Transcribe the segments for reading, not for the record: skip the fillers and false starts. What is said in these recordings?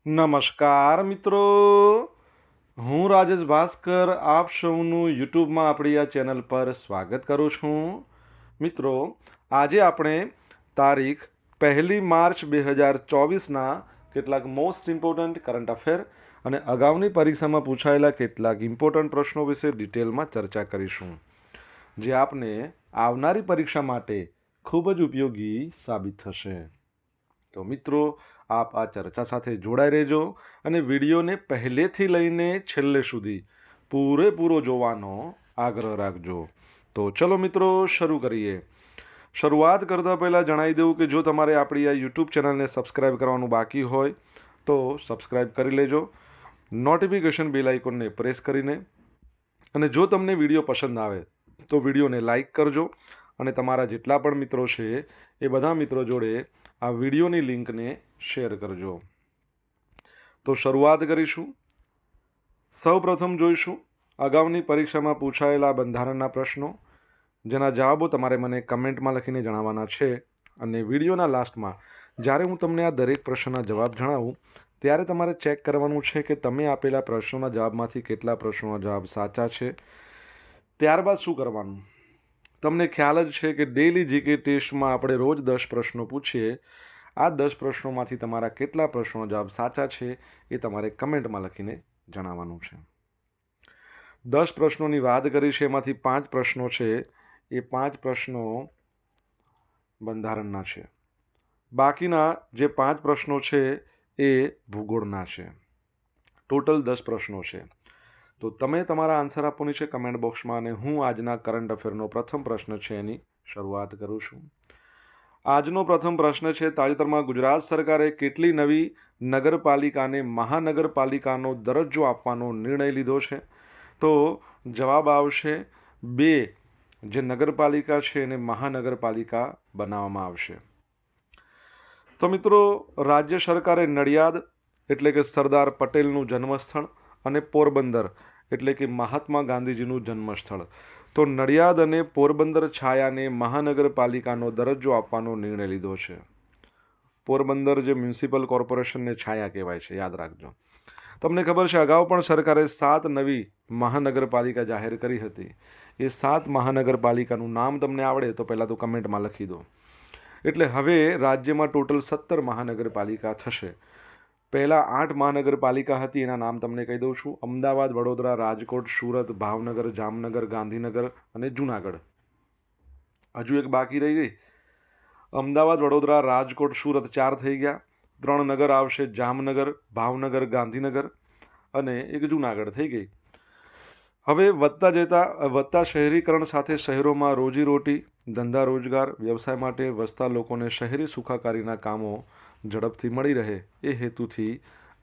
નમસ્કાર મિત્રો, હું રાજેશ ભાસ્કર આપ સૌનું યુટ્યુબમાં આપણી આ ચેનલ પર સ્વાગત કરું છું. મિત્રો, આજે આપણે તારીખ 1 માર્ચ 2024ના કેટલાક મોસ્ટ ઇમ્પોર્ટન્ટ કરંટ અફેર અને અગાઉની પરીક્ષામાં પૂછાયેલા કેટલાક ઇમ્પોર્ટન્ટ પ્રશ્નો વિશે ડિટેલમાં ચર્ચા કરીશું, જે આપને આવનારી પરીક્ષા માટે ખૂબ જ ઉપયોગી સાબિત થશે. તો મિત્રો, આપ આ ચર્ચા સાથે જોડાઈ રહેજો અને વિડીયોને પહેલેથી લઈને છેલ્લે સુધી પૂરેપૂરો જોવાનો આગ્રહ રાખજો. તો ચલો મિત્રો, શરૂ કરીએ. શરૂઆત કરતાં પહેલાં જણાવી દઉં કે જો તમારે આપણી આ યુટ્યુબ ચેનલને સબસ્ક્રાઈબ કરવાનું બાકી હોય તો સબસ્ક્રાઈબ કરી લેજો, નોટિફિકેશન બેલ આઇકોનને પ્રેસ કરીને. અને જો તમને વિડીયો પસંદ આવે તો વિડીયોને લાઈક કરજો અને તમારા જેટલા પણ મિત્રો છે એ બધા મિત્રો જોડે આ વિડીયોની લિંકને શેર કરજો. તો શરૂઆત કરીશું. સૌપ્રથમ જોઈશું અગાઉની પરીક્ષામાં પૂછાયેલા બંધારણના પ્રશ્નો, જેના જવાબો તમારે મને કમેન્ટમાં લખીને જણાવવાના છે. અને વિડીયોના લાસ્ટમાં જ્યારે હું તમને આ દરેક પ્રશ્નના જવાબ જણાવું ત્યારે તમારે ચેક કરવાનું છે કે તમે આપેલા પ્રશ્નોના જવાબમાંથી કેટલા પ્રશ્નોના જવાબ સાચા છે. ત્યારબાદ શું કરવાનું, તમને ખ્યાલ જ છે કે ડેઇલી જીકે ટેસ્ટમાં આપણે રોજ 10 પ્રશ્નો પૂછીએ. આ 10 પ્રશ્નોમાંથી તમારા કેટલા પ્રશ્નોના જવાબ સાચા છે એ તમારે કમેન્ટમાં લખીને જણાવવાનું છે. 10 પ્રશ્નોની વાત કરી છે, એમાંથી 5 પ્રશ્નો છે એ 5 પ્રશ્નો બંધારણના છે. બાકીના જે 5 પ્રશ્નો છે એ ભૂગોળના છે. ટોટલ 10 પ્રશ્નો છે. તો તમે તમારા આન્સર આપવાની છે કમેન્ટ બોક્સમાં, અને હું આજના કરંટ અફેરનો પ્રથમ પ્રશ્ન છે એની શરૂઆત કરું છું. આજનો પ્રથમ પ્રશ્ન છે, તાજેતરમાં ગુજરાત સરકારે કેટલી નવી નગરપાલિકાને મહાનગરપાલિકાનો દરજ્જો આપવાનો નિર્ણય લીધો છે? તો જવાબ આવશે 2. જે નગરપાલિકા છે એને મહાનગરપાલિકા બનાવવામાં આવશે. તો મિત્રો, રાજ્ય સરકારે નડિયાદ એટલે કે સરદાર પટેલનું જન્મસ્થળ અને પોરબંદર એટલે કે મહાત્મા ગાંધીજીનું જન્મસ્થળ, તો નડિયાદ અને પોરબંદર છાયાને મહાનગરપાલિકાનો દરજ્જો આપવાનો નિર્ણય લીધો છે. પોરબંદર જે મ્યુનિસિપલ કોર્પોરેશનને છાયા કહેવાય છે, યાદ રાખજો. તમને ખબર છે અગાઉ પણ સરકારે 7 નવી મહાનગરપાલિકા જાહેર કરી હતી. એ 7 મહાનગરપાલિકાનું નામ તમને આવડે તો પહેલાં તો કમેન્ટમાં લખી દો. એટલે હવે રાજ્યમાં ટોટલ 17 મહાનગરપાલિકા થશે. પહેલાં 8 મહાનગરપાલિકા હતી, એના નામ તમને કહી દઉં છું: અમદાવાદ, વડોદરા, રાજકોટ, સુરત, ભાવનગર, જામનગર, ગાંધીનગર અને જૂનાગઢ. હજુ એક બાકી રહી ગઈ. અમદાવાદ, વડોદરા, રાજકોટ, સુરત 4 થઈ ગયા. 3 નગર આવશે: જામનગર, ભાવનગર, ગાંધીનગર અને એક જૂનાગઢ થઈ ગઈ. હવે વધતા શહેરીકરણ સાથે શહેરોમાં રોજીરોટી, ધંધા રોજગાર, વ્યવસાય માટે વસતા લોકોને શહેરી સુખાકારીના કામો ઝડપથી મળી રહે એ હેતુથી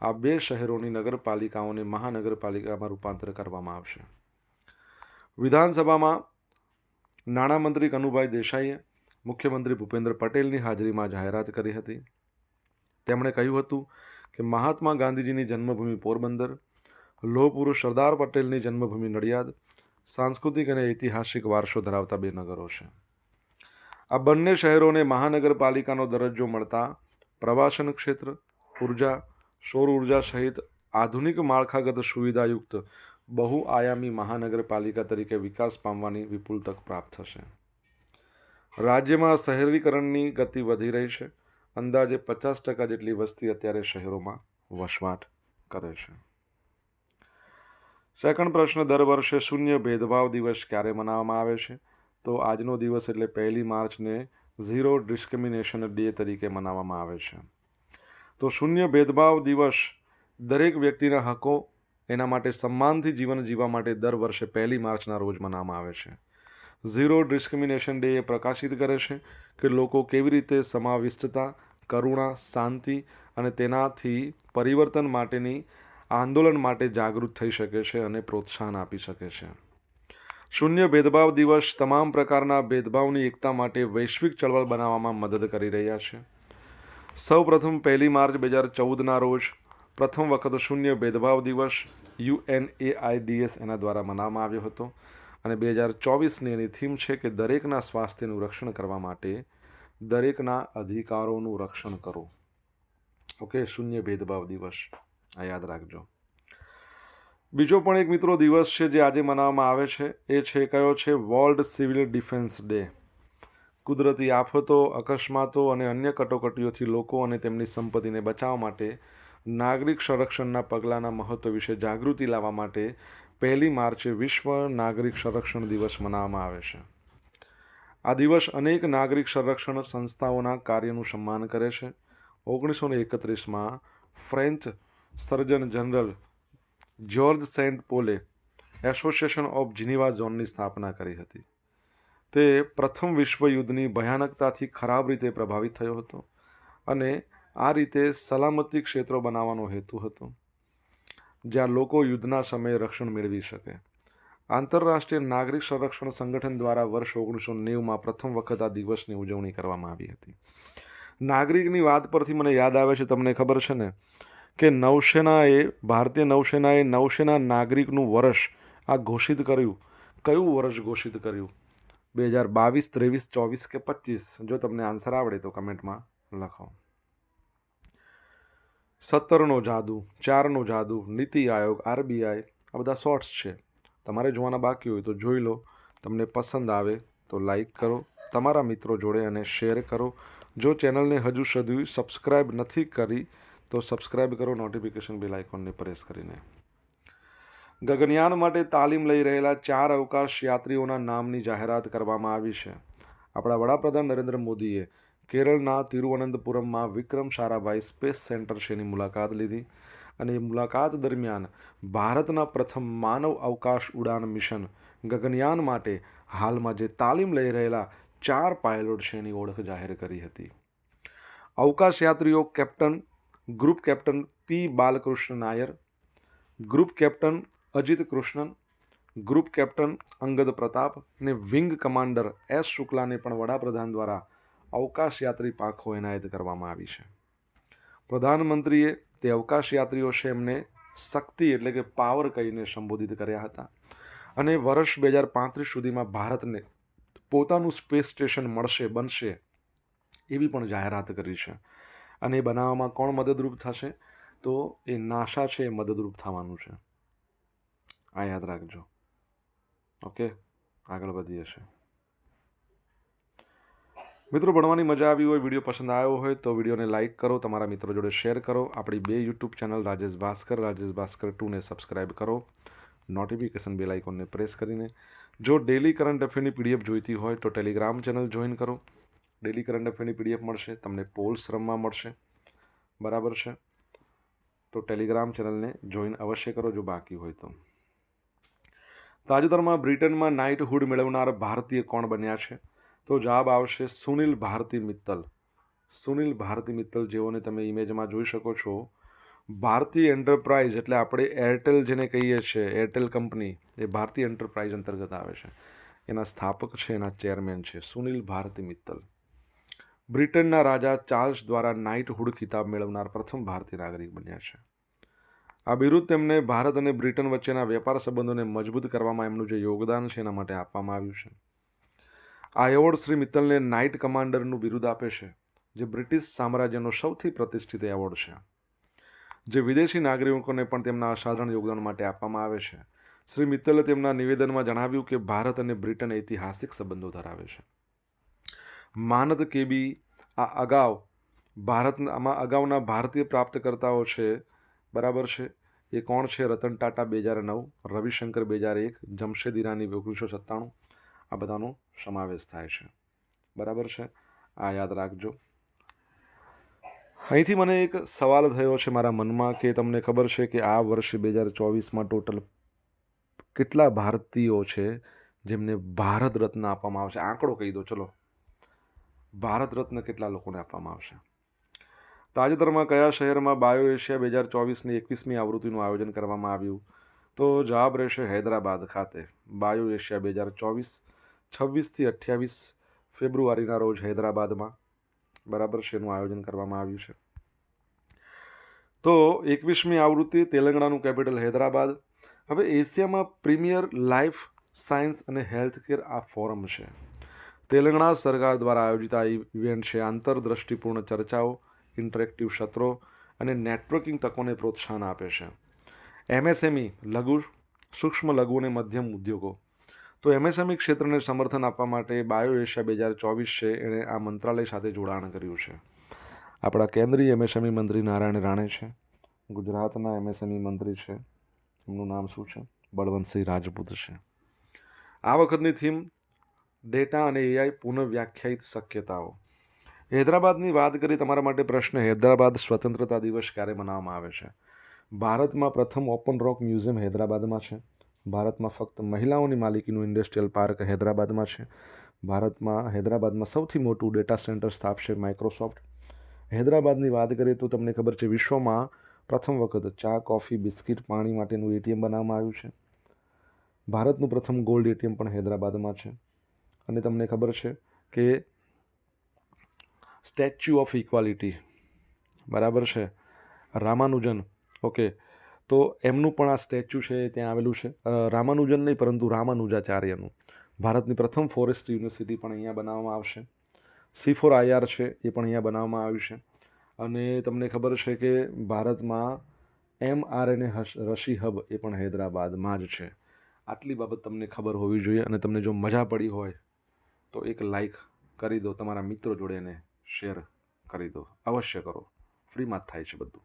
આ 2 શહેરોની નગરપાલિકાઓને મહાનગરપાલિકામાં રૂપાંતર કરવામાં આવશે. વિધાનસભામાં નાણામંત્રી કનુભાઈ દેસાઈએ મુખ્યમંત્રી ભૂપેન્દ્ર પટેલની હાજરીમાં જાહેરાત કરી હતી. તેમણે કહ્યું હતું કે મહાત્મા ગાંધીજીની જન્મભૂમિ પોરબંદર, લોહ પુરુષ સરદાર પટેલની જન્મભૂમિ નડિયાદ સાંસ્કૃતિક અને ઐતિહાસિક વારસો ધરાવતા 2 નગરો છે. આ બંને શહેરોને મહાનગરપાલિકાનો દરજ્જો મળતા પ્રવાસન ક્ષેત્ર, ઉર્જા, સૌર ઉર્જા સહિત આધુનિક માળખાગત સુવિધાયુક્ત બહુઆયામી મહાનગરપાલિકા તરીકે વિકાસ પામવાની વિપુલ તક પ્રાપ્ત થશે. રાજ્યમાં શહેરીકરણની ગતિ વધી રહી છે. અંદાજે 50% જેટલી વસ્તી અત્યારે શહેરોમાં વસવાટ કરે છે. સેકન્ડ પ્રશ્ન, દર વર્ષે શૂન્ય ભેદભાવ દિવસ ક્યારે મનાવવામાં આવે છે? તો આજનો દિવસ એટલે 1 માર્ચને ઝીરો ડિસ્ક્રિમિનેશન ડે તરીકે મનાવવામાં આવે છે. તો શૂન્ય ભેદભાવ દિવસ દરેક વ્યક્તિના હકો, એના માટે સન્માનથી જીવન જીવવા માટે દર વર્ષે 1 માર્ચના રોજ મનાવવામાં આવે છે. ઝીરો ડિસ્ક્રિમિનેશન ડે એ પ્રકાશિત કરે છે કે લોકો કેવી રીતે સમાવિષ્ટતા, કરુણા, શાંતિ અને તેનાથી પરિવર્તન માટેની આંદોલન માટે જાગૃત થઈ શકે છે અને પ્રોત્સાહન આપી શકે છે. શૂન્ય ભેદભાવ દિવસ તમામ પ્રકારના ભેદભાવની એકતા માટે વૈશ્વિક ચળવળ બનાવવામાં મદદ કરી રહ્યા છે. સૌપ્રથમ 1 માર્ચ 2014ના રોજ પ્રથમ વખત શૂન્ય ભેદભાવ દિવસ UNAIDS એના દ્વારા મનાવવામાં આવ્યો હતો. અને 2024ની એની થીમ છે કે દરેકના સ્વાસ્થ્યનું રક્ષણ કરવા માટે દરેકના અધિકારોનું રક્ષણ કરો. ઓકે, શૂન્ય ભેદભાવ દિવસ, આ યાદ રાખજો. બીજો પણ એક મિત્રો દિવસ છે જે આજે મનાવવામાં આવે છે, એ છે કયો છે? World civil defence day. કુદરતી આફતો, અકસ્માતો અને અન્ય કટોકટીઓથી લોકો અને તેમની સંપત્તિને બચાવવા માટે નાગરિક સંરક્ષણના પગલાંના મહત્વ વિશે જાગૃતિ લાવવા માટે 1 માર્ચે વિશ્વ નાગરિક સંરક્ષણ દિવસ મનાવવામાં આવે છે. આ દિવસ અનેક નાગરિક સંરક્ષણ સંસ્થાઓના કાર્યનું સન્માન કરે છે. 1931માં French surgeon general George Saint પોલે એસોસિએશન ઓફ જીનીવા ઝોનની સ્થાપના કરી હતી. તે પ્રથમ વિશ્વયુદ્ધની ભયાનકતાથી ખરાબ રીતે પ્રભાવિત થયો હતો અને આ રીતે સલામતી ક્ષેત્રો બનાવવાનો હેતુ હતો જ્યાં લોકો યુદ્ધના સમયે રક્ષણ મેળવી શકે. આંતરરાષ્ટ્રીય નાગરિક સંરક્ષણ સંગઠન દ્વારા વર્ષ 1990માં પ્રથમ વખત આ દિવસની ઉજવણી કરવામાં આવી હતી. નાગરિકની વાત પરથી મને યાદ આવે છે, તમને ખબર છે ને કે ભારતીય નૌસેનાએ નૌસેના નાગરિકનું વર્ષ આ ઘોષિત કર્યું. કયું વર્ષ ઘોષિત કર્યું? 2022, 23, 24 કે 25? જો તમને આન્સર આવડે તો કમેન્ટમાં લખો. 17નો જાદુ, 4નો જાદુ, નીતિ આયોગ, RBI, આ બધા શોર્ટ્સ છે. તમારે જોવાના બાકી હોય તો જોઈ લો. તમને પસંદ આવે તો લાઈક કરો, તમારા મિત્રો જોડે અને શેર કરો. જો ચેનલને હજુ સુધી સબસ્ક્રાઈબ નથી કરી તો સબસ્ક્રાઈબ કરો, નોટિફિકેશન બેલ આઇકોનને પ્રેસ કરીને. ગગનયાન માટે તાલીમ લઈ રહેલા 4 અવકાશ યાત્રીઓના નામની જાહેરાત કરવામાં આવી છે. આપણા વડાપ્રધાન નરેન્દ્ર મોદીએ કેરળના તિરુવનંતપુરમમાં વિક્રમ સારાભાઈ સ્પેસ સેન્ટર શેની મુલાકાત લીધી અને એ મુલાકાત દરમિયાન ભારતના પ્રથમ માનવ અવકાશ ઉડાન મિશન ગગનયાન માટે હાલમાં જે તાલીમ લઈ રહેલા 4 પાયલોટ છે એની ઓળખ જાહેર કરી હતી. અવકાશ યાત્રીઓ group captain P. Balakrishna Nair, group captain Ajit Krishnan, group captain Angad Pratap અને વિંગ કમાન્ડર S. શુક્લાને પણ વડાપ્રધાન દ્વારા અવકાશ યાત્રી પાંખો એનાયત કરવામાં આવી છે. પ્રધાનમંત્રીએ તે અવકાશ યાત્રીઓ છે એમને શક્તિ એટલે કે પાવર કહીને સંબોધિત કર્યા હતા અને વર્ષ 2035 સુધીમાં ભારતને પોતાનું સ્પેસ સ્ટેશન બનશે એવી પણ જાહેરાત કરી છે. અને એ બનાવવામાં કોણ મદદરૂપ થશે? તો એ નાસા છે એ મદદરૂપ થવાનું છે. આ યાદ રાખજો. ઓકે, આગળ વધીએ છીએ. મિત્રો, ભણવાની મજા આવી હોય, વિડીયો પસંદ આવ્યો હોય તો વિડીયોને લાઇક કરો, તમારા મિત્રો જોડે શેર કરો. આપણી 2 યુટ્યુબ ચેનલ રાજેશ ભાસ્કર 2ને સબસ્ક્રાઈબ કરો, નોટિફિકેશન બેલ આઇકોનને પ્રેસ કરીને. જો ડેલી કરંટ અફેરની PDF જોઈતી હોય તો ટેલિગ્રામ ચેનલ જોઈન કરો. ડેલી કરંટ અફેરની PDF મળશે, તમને પોલ્સ રમવા મળશે, બરાબર છે? તો ટેલિગ્રામ ચેનલને જોઈન અવશ્ય કરો જો બાકી હોય તો. તાજેતરમાં બ્રિટનમાં નાઇટહુડ મેળવનાર ભારતીય કોણ બન્યા છે? તો જવાબ આવશે સુનિલ ભારતી મિત્તલ. સુનિલ ભારતી મિત્તલ જેઓને તમે ઇમેજમાં જોઈ શકો છો. ભારતીય એન્ટરપ્રાઇઝ એટલે આપણે એરટેલ જેને કહીએ છીએ, એરટેલ કંપની, એ ભારતીય એન્ટરપ્રાઇઝ અંતર્ગત આવે છે. એના સ્થાપક છે, એના ચેરમેન છે સુનિલ ભારતી મિત્તલ. બ્રિટનના રાજા ચાર્લ્સ દ્વારા નાઇટહુડ ખિતાબ મેળવનાર પ્રથમ ભારતીય નાગરિક બન્યા છે. આ બિરુદ તેમને ભારત અને બ્રિટન વચ્ચેના વેપાર સંબંધોને મજબૂત કરવામાં એમનું જે યોગદાન છે એના માટે આપવામાં આવ્યું છે. આ એવોર્ડ શ્રી મિત્તલને નાઇટ કમાન્ડરનું બિરુદ આપે છે, જે બ્રિટિશ સામ્રાજ્યનો સૌથી પ્રતિષ્ઠિત એવોર્ડ છે, જે વિદેશી નાગરિકોને પણ તેમના અસાધારણ યોગદાન માટે આપવામાં આવે છે. શ્રી મિત્તલે તેમના નિવેદનમાં જણાવ્યું કે ભારત અને બ્રિટન ઐતિહાસિક સંબંધો ધરાવે છે. માનદ કેબી આમાં અગાઉના ભારતીય પ્રાપ્તકર્તાઓ છે, બરાબર છે? એ કોણ છે? રતન ટાટા 2009, રવિશંકર 2001, જમશેદ ઈરાની 1997. આ બધાનો સમાવેશ થાય છે, બરાબર છે? આ યાદ રાખજો. અહીંથી મને એક સવાલ થયો છે મારા મનમાં કે તમને ખબર છે કે આ વર્ષ 2024માં ટોટલ કેટલા ભારતીયો છે જેમને ભારત રત્ન આપવામાં આવશે? આંકડો કહી દો ચલો. ભારત રત્ન કેટલા લોકોને આપવામાં આવશે? તાજેતરમાં કયા શહેરમાં બાયો એશિયા 2024ની 21મી આવૃત્તિનું આયોજન કરવામાં આવ્યું? તો જવાબ રહેશે હૈદરાબાદ ખાતે. બાયો એશિયા 2024 26થી 28 ફેબ્રુઆરીના રોજ હૈદરાબાદમાં, બરાબર છે, એનું આયોજન કરવામાં આવ્યું છે. તો 21મી આવૃત્તિ, તેલંગાણાનું કેપિટલ હૈદરાબાદ. હવે એશિયામાં પ્રીમિયર લાઈફ સાયન્સ અને હેલ્થકેર આ ફોરમ છે. તેલંગાણા સરકાર દ્વારા આયોજિત આ ઇવેન્ટ છે. આંતરદ્રષ્ટિપૂર્ણ ચર્ચાઓ, ઇન્ટરેક્ટિવ સત્રો અને નેટવર્કિંગ તકોને પ્રોત્સાહન આપે છે. MSME સૂક્ષ્મ લઘુ અને મધ્યમ ઉદ્યોગો. તો MSME ક્ષેત્રને સમર્થન આપવા માટે બાયો એશિયા 2024 છે એણે આ મંત્રાલય સાથે જોડાણ કર્યું છે. આપણા કેન્દ્રીય MSME મંત્રી નારાયણ રાણે છે. ગુજરાતના MSME મંત્રી છે, એમનું નામ શું છે? બળવંતસિંહ રાજપૂત છે. આ વખતની થીમ ડેટા અને AI પુનઃવ્યાખ્યાયિત શક્યતાઓ. હૈદરાબાદની વાત કરી તમારા માટે પ્રશ્ન, હૈદરાબાદ સ્વતંત્રતા દિવસ ક્યારે મનાવવામાં આવે છે? ભારતમાં પ્રથમ ઓપન રોક મ્યુઝિયમ હૈદરાબાદમાં છે. ભારતમાં ફક્ત મહિલાઓની માલિકીનું ઇન્ડસ્ટ્રીયલ પાર્ક હૈદરાબાદમાં છે. હૈદરાબાદમાં સૌથી મોટું ડેટા સેન્ટર સ્થાપશે માઇક્રોસોફ્ટ. હૈદરાબાદની વાત કરીએ તો તમને ખબર છે, વિશ્વમાં પ્રથમ વખત ચા, કોફી, બિસ્કિટ, પાણી માટેનું ATM બનાવવામાં આવ્યું છે. ભારતનું પ્રથમ ગોલ્ડ ATM પણ હૈદરાબાદમાં છે. અને તમને ખબર છે કે સ્ટેચ્યુ ઓફ ઇક્વાલિટી, બરાબર છે, રામાનુજન, ઓકે, તો એમનું પણ આ સ્ટેચ્યુ છે ત્યાં આવેલું છે. રામાનુજન નહીં પરંતુ રામાનુજાચાર્યનું. ભારતની પ્રથમ ફોરેસ્ટ યુનિવર્સિટી પણ અહીંયા બનાવવામાં આવશે. C4IR છે એ પણ અહીંયા બનાવવામાં આવ્યું છે. અને તમને ખબર છે કે ભારતમાં mRNA રસી હબ એ પણ હૈદરાબાદમાં જ છે. આટલી બાબત તમને ખબર હોવી જોઈએ. અને તમને જો મજા પડી હોય તો એક લાઈક કરી દો, તમારા મિત્રો જોડે એને શેર કરી દો, અવશ્ય કરો, ફ્રીમાં જ થાય છે બધું.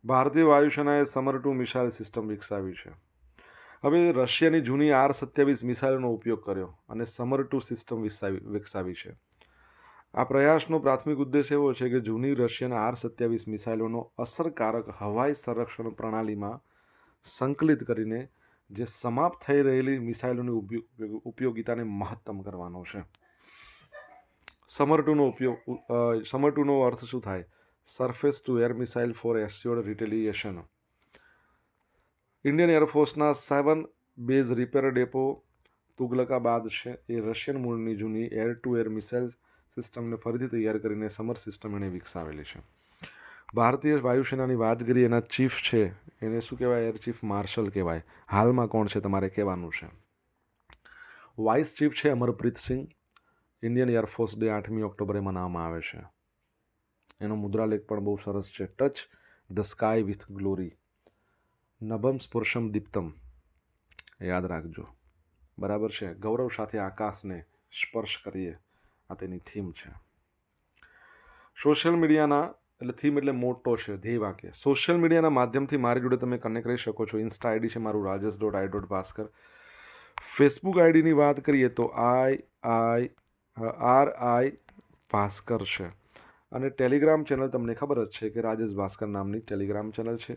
ભારતીય વાયુસેનાએ સમર-2 મિસાઇલ સિસ્ટમ વિકસાવી છે. હવે રશિયાની જૂની R-27 મિસાઇલોનો ઉપયોગ કર્યો અને સમર-2 સિસ્ટમ વિકસાવી છે. આ પ્રયાસનો પ્રાથમિક ઉદ્દેશ એવો છે કે જૂની રશિયન R-27 મિસાઇલોનો અસરકારક હવાઈ સંરક્ષણ પ્રણાલીમાં સંકલિત કરીને જે સમાપ્ત થઈ રહેલી મિસાઇલોની ઉપયોગિતાને મહત્તમ કરવાનો છે. સમર-2નો અર્થ શું થાય? Surface to air missile for assured retaliation. Indian એરફોર્સના 7 બેઝ રિપેર ડેપો તુગલકાબાદ છે એ રશિયન મૂળની જૂની એર ટુ એર મિસાઇલ સિસ્ટમને ફરીથી તૈયાર કરીને સમર સિસ્ટમ એણે વિકસાવેલી છે. ભારતીય વાયુસેનાની વાત કરીએ, એના ચીફ છે એને શું કહેવાય? એર ચીફ માર્શલ કહેવાય. હાલમાં કોણ છે તમારે કહેવાનું છે. વાઇસ ચીફ છે અમરપ્રીત સિંહ. ઇન્ડિયન એરફોર્સ ડે 8મી ઓક્ટોબરે મનાવવામાં આવે છે. એનો મુદ્રાલેખ પણ બહુ સરસ છે. Touch the sky with glory, નભમ સ્પર્શમ દીપ્તમ, યાદ રાખજો, બરાબર છે. ગૌરવ સાથે આકાશને સ્પર્શ કરીએ, આ તેની થીમ છે. સોશિયલ મીડિયાના થીમ એટલે મોટો છે, ધ્યેય વાક્ય. સોશિયલ મીડિયાના માધ્યમથી મારી જોડે તમે કનેક્ટ રહી શકો છો. ઇન્સ્ટા આઈડી છે મારું rajesh.i.bhaskar. ફેસબુક આઈડીની વાત કરીએ તો RI ભાસ્કર છે. અને ટેલિગ્રામ ચેનલ તમને ખબર જ છે કે રાજેશ ભાસ્કર નામની ટેલિગ્રામ ચેનલ છે.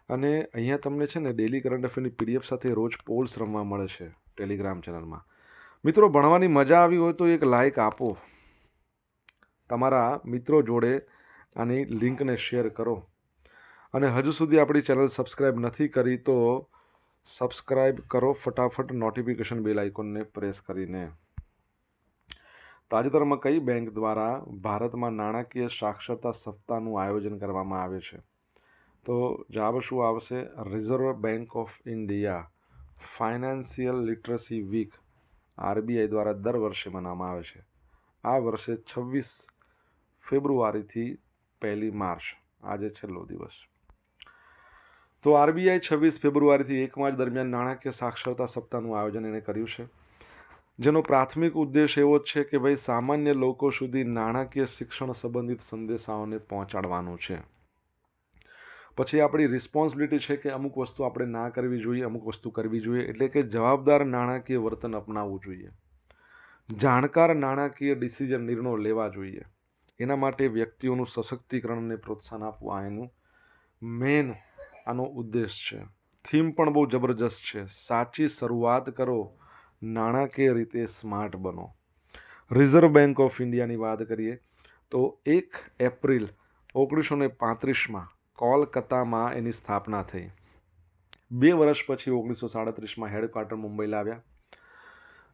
અને અહીંયા તમને છે ને ડેલી કરંટ અફેરની PDF સાથે રોજ પોલ્સ રમવા મળે છે ટેલિગ્રામ ચેનલમાં. મિત્રો, ભણવાની મજા આવી હોય તો એક લાઈક આપો, તમારા મિત્રો જોડે આની લિંકને શેર કરો. અને હજુ સુધી આપણી ચેનલ સબસ્ક્રાઈબ નથી કરી તો સબસ્ક્રાઈબ કરો ફટાફટ, નોટિફિકેશન બેલ આઇકોનને પ્રેસ કરીને. તાજેતરમાં કઈ બેંક દ્વારા ભારતમાં નાણાકીય સાક્ષરતા સપ્તાહનું આયોજન કરવામાં આવે છે? તો જવાબ શું આવશે? Reserve Bank of India financial literacy week RBI દ્વારા દર વર્ષે મનાવવામાં આવે છે. આ વર્ષે 26 ફેબ્રુઆરીથી 1 માર્ચ, આજે છેલ્લો દિવસ. તો RBI 26 ફેબ્રુઆરીથી 1 માર્ચ દરમિયાન નાણાકીય સાક્ષરતા સપ્તાહનું આયોજન એણે કર્યું છે, જેનો પ્રાથમિક ઉદ્દેશ એવો જ છે કે ભાઈ સામાન્ય લોકો સુધી નાણાકીય શિક્ષણ સંબંધિત સંદેશાઓને પહોંચાડવાનું છે. પછી આપણી રિસ્પોન્સિબિલિટી છે કે અમુક વસ્તુ આપણે ના કરવી જોઈએ, અમુક વસ્તુ કરવી જોઈએ. એટલે કે જવાબદાર નાણાકીય વર્તન અપનાવવું જોઈએ, જાણકાર નાણાકીય નિર્ણયો લેવા જોઈએ. એના માટે વ્યક્તિઓનું સશક્તિકરણને પ્રોત્સાહન આપવું આ એનું મેન આનો ઉદ્દેશ છે. થીમ પણ બહુ જબરજસ્ત છે. સાચી શરૂઆત કરો, નાણાકીય રીતે સ્માર્ટ બનો. રિઝર્વ બેંક ઓફ ઇન્ડિયાની વાત કરીએ તો 1 એપ્રિલ 1935માં કોલકાતામાં એની સ્થાપના થઈ. 2 વર્ષ પછી 1937માં હેડક્વાર્ટર મુંબઈ લાવ્યા.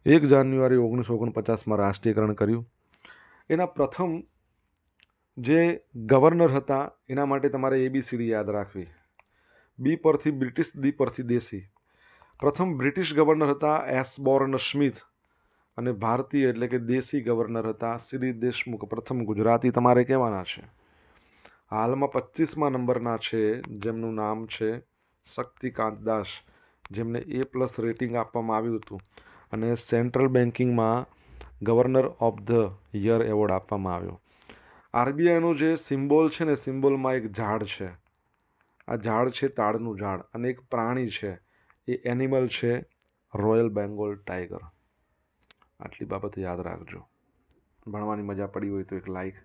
1 જાન્યુઆરી 1949માં રાષ્ટ્રીયકરણ કર્યું. એના પ્રથમ જે ગવર્નર હતા એના માટે તમારે ABCD યાદ રાખવી. બી પરથી બ્રિટિશ, ડી પરથી દેશી. પ્રથમ બ્રિટિશ ગવર્નર હતા એસબોર્ન સ્મિથ અને ભારતીય એટલે કે દેશી ગવર્નર હતા CD દેશમુખ. પ્રથમ ગુજરાતી તમારે કહેવાના છે. હાલમાં 25મા નંબરના છે, જેમનું નામ છે શક્તિકાંત દાસ, જેમને A+ રેટિંગ આપવામાં આવ્યું હતું અને સેન્ટ્રલ બેન્કિંગમાં governor of the year award આપવામાં આવ્યો. આરબીઆઈનું જે સિમ્બોલ છે ને, સિમ્બોલમાં એક ઝાડ છે. આ ઝાડ છે તાડનું ઝાડ, અને એક પ્રાણી છે, એ એનિમલ છે રોયલ બેંગોલ ટાઈગર. આટલી બાબત યાદ રાખજો. ભણવાની મજા પડી હોય તો એક લાઈક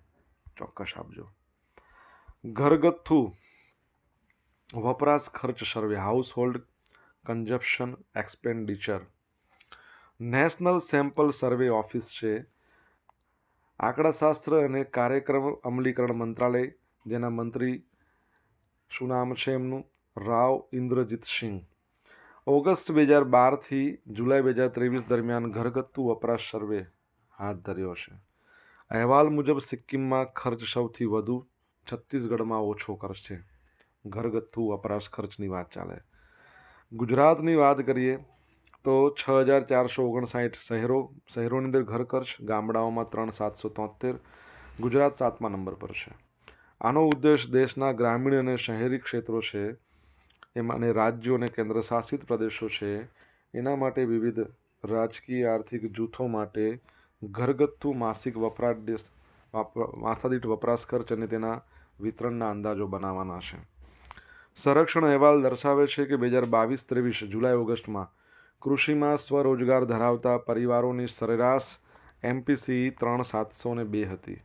ચોક્કસ આપજો. ઘરગથ્થુ વપરાશ ખર્ચ સર્વે, household consumption expenditure. National sample survey office છે, આંકડાશાસ્ત્ર અને કાર્યક્રમ અમલીકરણ મંત્રાલય, જેના મંત્રી શું નામ છે એમનું? રાવ ઇન્દ્રજીત સિંહ. ઓગસ્ટ 2012થી જુલાઈ 2023 દરમિયાન ઘરગથ્થુ વપરાશ સર્વે હાથ ધર્યો છે. અહેવાલ મુજબ સિક્કિમમાં ખર્ચ સૌથી વધુ, છત્તીસગઢમાં ઓછો ખર્ચ છે. ઘરગથ્થુ વપરાશ ખર્ચની વાત ચાલે. ગુજરાતની વાત કરીએ તો 6,459 શહેરોની અંદર ઘર ખર્ચ, ગામડાઓમાં 3,773. ગુજરાત 7મા નંબર પર છે. આનો ઉદ્દેશ દેશના ગ્રામીણ અને શહેરી ક્ષેત્રો છે એમાં, અને રાજ્યો અને કેન્દ્ર શાસિત પ્રદેશો છે એના માટે વિવિધ રાજકીય આર્થિક જૂથો માટે ઘરગથ્થુ માસિક માથાદીઠ વપરાશ ખર્ચ અને તેના વિતરણના અંદાજો બનાવવાના છે. સંરક્ષણ અહેવાલ દર્શાવે છે કે 2022-23 જુલાઈ ઓગસ્ટમાં કૃષિમાં સ્વરોજગાર ધરાવતા પરિવારોની સરેરાશ MPCE 3,702 હતી,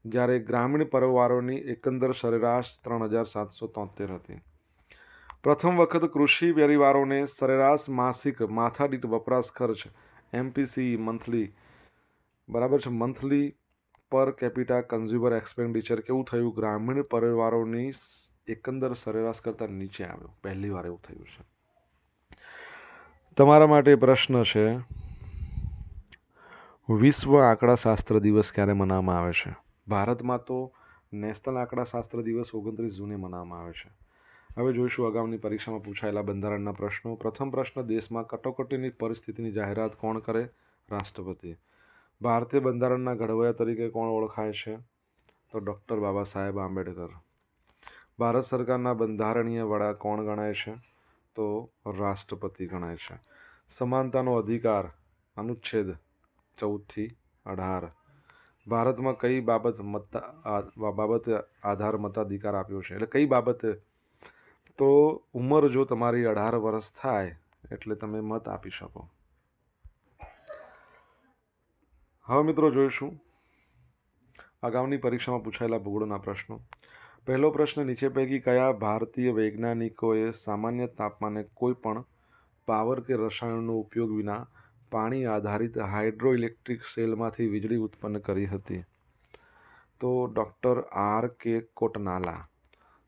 જ્યારે ગ્રામીણ પરિવારોની એકંદર સરેરાશ 3,773 હતી. પ્રથમ વખત કૃષિ પરિવારોને સરેરાશ માસિક માથાદીઠ વપરાશ ખર્ચ MPCE મંથલી, બરાબર છે, મંથલી પર કેપિટા કન્ઝ્યુમર એક્સપેન્ડિચર કેવું થયું? ગ્રામીણ પરિવારોની એકંદર સરેરાશ કરતાં નીચે આવ્યું. પહેલી વાર એવું થયું છે. તમારા માટે પ્રશ્ન છે, વિશ્વ આંકડાશાસ્ત્ર દિવસ ક્યારે મનાવવામાં આવે છે? ભારતમાં તો નેશનલ આંકડાશાસ્ત્ર દિવસ 29 જૂને મનાવવામાં આવે છે. હવે જોઈશું અગાઉની પરીક્ષામાં પૂછાયેલા બંધારણના પ્રશ્નો. પ્રથમ પ્રશ્ન, દેશમાં કટોકટીની પરિસ્થિતિની જાહેરાત કોણ કરે? રાષ્ટ્રપતિ. ભારતીય બંધારણના ઘડવૈયા તરીકે કોણ ઓળખાય છે? તો ડૉક્ટર બાબા સાહેબ આંબેડકર. ભારત સરકારના બંધારણીય વડા કોણ ગણાય છે? તો રાષ્ટ્રપતિ ગણાય છે. સમાનતાનો અધિકાર અનુચ્છેદ 14 થી 18. ભારતમાં કઈ બાબત આધાર મતાધિકાર આપ્યો છે? એટલે કઈ બાબતે? તો ઉંમર જો તમારી 18 વર્ષ થાય એટલે તમે મત આપી શકો. હવે મિત્રો જોઈશું અગાઉની પરીક્ષામાં પૂછાયેલા ભૂગોળના પ્રશ્નો. પહેલો પ્રશ્ન, નીચે પૈકી કયા ભારતીય વૈજ્ઞાનિકોએ સામાન્ય તાપમાને કોઈ પણ પાવર કે રસાયણનો ઉપયોગ વિના પાણી આધારિત હાઇડ્રો ઇલેક્ટ્રિક સેલમાંથી વીજળી ઉત્પન્ન કરી હતી? તો ડૉક્ટર R.K. કોટનાલા.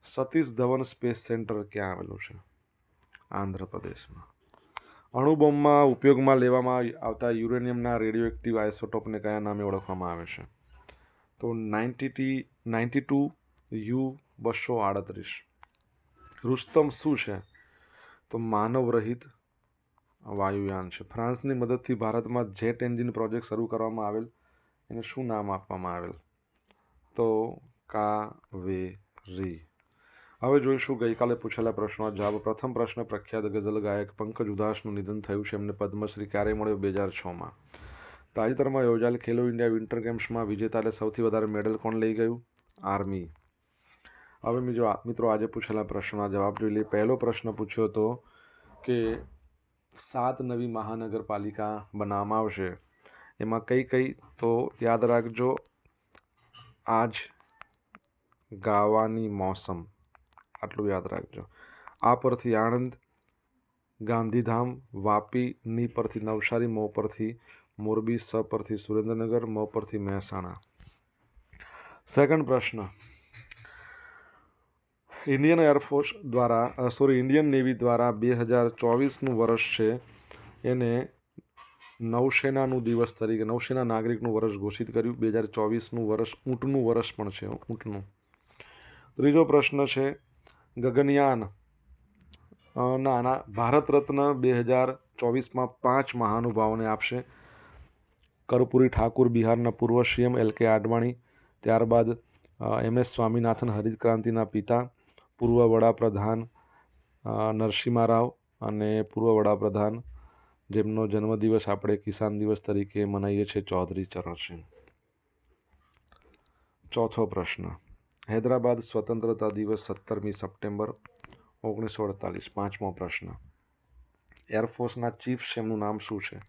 સતીશ ધવન સ્પેસ સેન્ટર ક્યાં આવેલું છે? આંધ્રપ્રદેશમાં. અણુબોમ્બમાં ઉપયોગમાં લેવામાં આવતા યુરેનિયમના રેડિયોએક્ટિવ આઇસોટોપને કયા નામે ઓળખવામાં આવે છે? તો 92U238. રુસ્તમ શું છે? તો માનવરહિત વાયુયાન છે. ફ્રાન્સની મદદથી ભારતમાં જેટ એન્જિન પ્રોજેક્ટ શરૂ કરવામાં આવેલ, એને શું નામ આપવામાં આવેલ? તો કાવેરી. હવે જોઈશું ગઈકાલે પૂછેલા પ્રશ્નોના જવાબ. પ્રથમ પ્રશ્ન, પ્રખ્યાત ગઝલ ગાયક પંકજ ઉધાસનું નિધન થયું છે. એમને પદ્મશ્રી ક્યારે મળ્યો? 2006માં. તાજેતરમાં યોજાયેલ ખેલો ઇન્ડિયા વિન્ટર ગેમ્સમાં વિજેતા એટલે સૌથી વધારે મેડલ કોણ લઈ ગયું? આર્મી. હવે મિત્રો આજે પૂછેલા પ્રશ્નોના જવાબ જોઈ લઈએ. પહેલો પ્રશ્ન પૂછ્યો હતો કે 7 નવી મહાનગરપાલિકા બનાવવામાં આવશે, એમાં કઈ કઈ? તો યાદ રાખજો, આજ ગાવાની મોસમ, આટલું યાદ રાખજો. આ પરથી આણંદ, ગાંધીધામ, વાપી, ની પરથી નવસારી, મો પરથી મોરબી, સ પરથી સુરેન્દ્રનગર, મ પરથી મહેસાણા. સેકન્ડ પ્રશ્ન, ઇન્ડિયન નેવી દ્વારા 2024નું વર્ષ છે એને નૌસેનાનું દિવસ તરીકે, નૌસેના નાગરિકનું વર્ષ ઘોષિત કર્યું. 2024નું વર્ષ ઊંટનું વર્ષ પણ છે, ઊંટનું. ત્રીજો પ્રશ્ન છે, ગગનયાન ભારત રત્ન 2024માં 5 મહાનુભાવોને આપશે. કર્પૂરી ઠાકુર, બિહારના પૂર્વ CM LK આડવાણી, ત્યારબાદ MS સ્વામીનાથન હરિત ક્રાંતિના પિતા, પૂર્વ વડાપ્રધાન નરસિમ્હા રાવ અને પૂર્વ વડાપ્રધાન જેમનો જન્મદિવસ આપણે કિસાન દિવસ તરીકે મનાવીએ છીએ ચૌધરી ચરણસિંહ. ચોથો પ્રશ્ન, હૈદરાબાદ સ્વતંત્રતા દિવસ 17મી સપ્ટેમ્બર 1948. પાંચમો પ્રશ્ન, એરફોર્સના ચીફ છે એમનું નામ શું છે?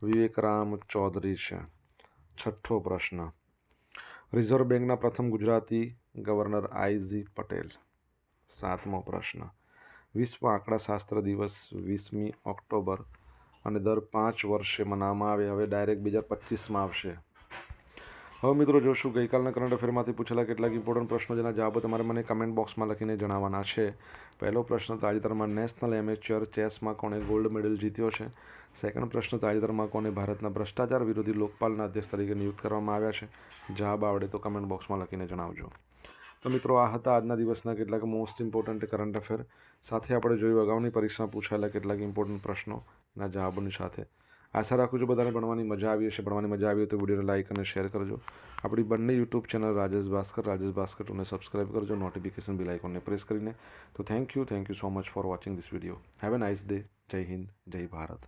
વિવેકરામ ચૌધરી છે. છઠ્ઠો પ્રશ્ન, રિઝર્વ બેંકના પ્રથમ ગુજરાતી ગવર્નર IZ પટેલ. સાતમો પ્રશ્ન, વિશ્વ આંકડાશાસ્ત્ર દિવસ 20મી ઓક્ટોબર અને દર 5 વર્ષે મનાવવામાં આવે. હવે ડાયરેક્ટ 2025માં આવશે. હવે મિત્રો જોશું ગઈકાલના કરંટ અફેરમાંથી પૂછેલા કેટલાક ઇમ્પોર્ટન્ટ પ્રશ્નો જેના જવાબો તમારે મને કમેન્ટ બોક્સમાં લખીને જણાવવાના છે. પહેલો પ્રશ્ન, તાજેતરમાં નેશનલ એમેચ્યોર ચેસમાં કોણે ગોલ્ડ મેડલ જીત્યો છે? સેકન્ડ પ્રશ્ન, તાજેતરમાં કોને ભારતના ભ્રષ્ટાચાર વિરોધી લોકપાલના અધ્યક્ષ તરીકે નિયુક્ત કરવામાં આવ્યા છે? જવાબ આવડે તો કમેન્ટ બોક્સમાં લખીને જણાવજો. તો મિત્રો આ હતા આજના દિવસના કેટલાક મોસ્ટ ઇમ્પોર્ટન્ટ કરંટ અફેર. સાથે આપણે જોયું અગાઉની પરીક્ષામાં પૂછાયેલા કેટલાક ઇમ્પોર્ટન્ટ પ્રશ્નોના જવાબોની સાથે. આશા રાખું છું બધાને ભણવાની મજા આવી હશે. ભણવાની મજા આવી હોય તો વિડીયોને લાઇક અને શેર કરજો. આપણી બંને યુટ્યુબ ચેનલ રાજેશ ભાસ્કર 2ને સબસ્ક્રાઈબ કરજો નોટિફિકેશન બેલ આઇકોનને પ્રેસ કરીને. તો thank you so much for watching this video. Have a nice day. જય હિન્દ, જય ભારત.